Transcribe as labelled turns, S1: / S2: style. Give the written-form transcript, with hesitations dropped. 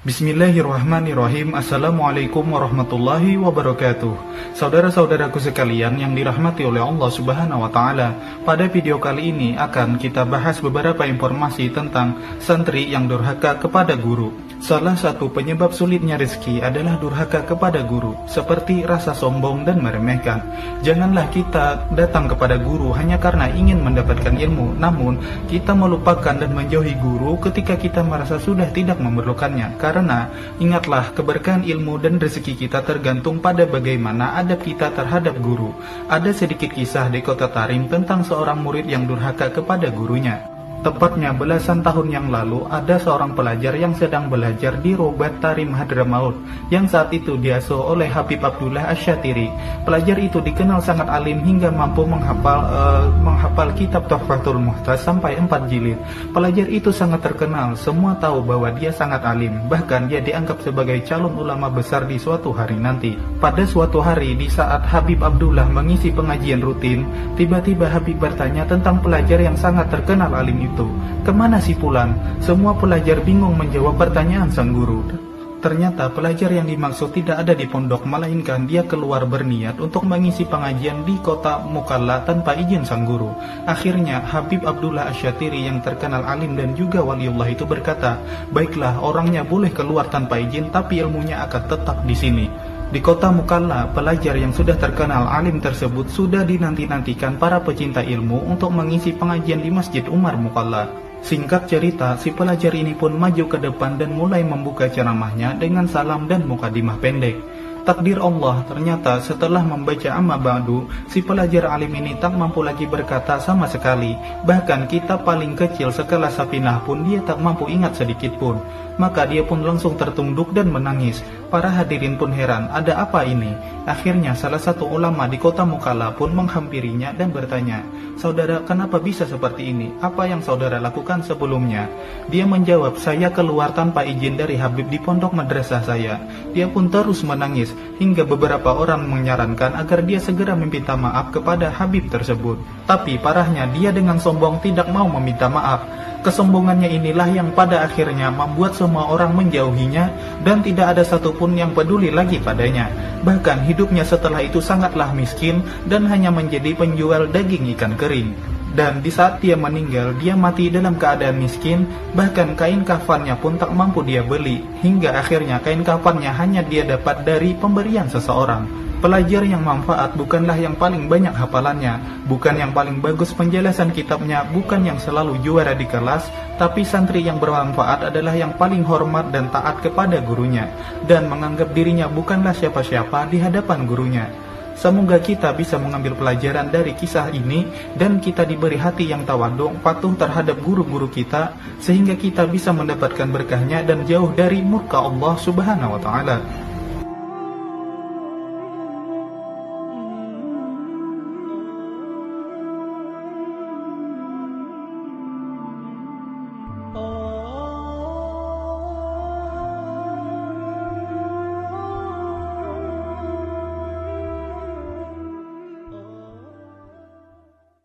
S1: Bismillahirrahmanirrahim. Assalamualaikum warahmatullahi wabarakatuh. Saudara-saudaraku sekalian yang dirahmati oleh Allah Subhanahu wa Ta'ala, pada video kali ini akan kita bahas beberapa informasi tentang santri yang durhaka kepada guru. Salah satu penyebab sulitnya rezeki adalah durhaka kepada guru, seperti rasa sombong dan meremehkan. Janganlah kita datang kepada guru hanya karena ingin mendapatkan ilmu, namun kita melupakan dan menjauhi guru ketika kita merasa sudah tidak memerlukannya. Karena ingatlah, keberkahan ilmu dan rezeki kita tergantung pada bagaimana adab kita terhadap guru. Ada sedikit kisah di kota Tarim tentang seorang murid yang durhaka kepada gurunya. Tepatnya belasan tahun yang lalu, ada seorang pelajar yang sedang belajar di Robat Tarim Hadramaut, yang saat itu diasuh oleh Habib Abdullah Asyatiri. Pelajar itu dikenal sangat alim hingga mampu menghafal kitab Tuhfatul Muhtaj sampai 4 jilid. Pelajar itu sangat terkenal, semua tahu bahwa dia sangat alim, bahkan dia dianggap sebagai calon ulama besar di suatu hari nanti. Pada suatu hari, di saat Habib Abdullah mengisi pengajian rutin, tiba-tiba Habib bertanya tentang pelajar yang sangat terkenal alim itu. Kemana si Fulan? Semua pelajar bingung menjawab pertanyaan sang guru. Ternyata pelajar yang dimaksud tidak ada di pondok, melainkan dia keluar berniat untuk mengisi pengajian di kota Mukalla tanpa izin sang guru. Akhirnya Habib Abdullah Asyatiri yang terkenal alim dan juga waliullah itu berkata, "Baiklah, orangnya boleh keluar tanpa izin, tapi ilmunya akan tetap di sini." Di kota Mukalla, pelajar yang sudah terkenal alim tersebut sudah dinanti-nantikan para pecinta ilmu untuk mengisi pengajian di Masjid Umar Mukalla. Singkat cerita, si pelajar ini pun maju ke depan dan mulai membuka ceramahnya dengan salam dan mukadimah pendek. Takdir Allah, ternyata setelah membaca amma ba'du, si pelajar alim ini tak mampu lagi berkata sama sekali. Bahkan kitab paling kecil sekelas Safinah pun dia tak mampu ingat sedikit pun. Maka dia pun langsung tertunduk dan menangis. Para hadirin pun heran, ada apa ini? Akhirnya salah satu ulama di kota Mukalla pun menghampirinya dan bertanya, "Saudara, kenapa bisa seperti ini? Apa yang saudara lakukan sebelumnya?" Dia menjawab, "Saya keluar tanpa izin dari Habib di pondok madrasah saya." Dia pun terus menangis, hingga beberapa orang menyarankan agar dia segera meminta maaf kepada Habib tersebut. Tapi parahnya, dia dengan sombong tidak mau meminta maaf. Kesombongannya inilah yang pada akhirnya membuat semua orang menjauhinya dan tidak ada satupun yang peduli lagi padanya. Bahkan hidupnya setelah itu sangatlah miskin dan hanya menjadi penjual daging ikan kering. Dan di saat dia meninggal, dia mati dalam keadaan miskin, bahkan kain kafannya pun tak mampu dia beli, hingga akhirnya kain kafannya hanya dia dapat dari pemberian seseorang. Pelajar yang manfaat bukanlah yang paling banyak hafalannya, bukan yang paling bagus penjelasan kitabnya, bukan yang selalu juara di kelas, tapi santri yang bermanfaat adalah yang paling hormat dan taat kepada gurunya, dan menganggap dirinya bukanlah siapa-siapa di hadapan gurunya. Semoga kita bisa mengambil pelajaran dari kisah ini dan kita diberi hati yang tawadhu, patuh terhadap guru-guru kita, sehingga kita bisa mendapatkan berkahnya dan jauh dari murka Allah Subhanahu wa Ta'ala.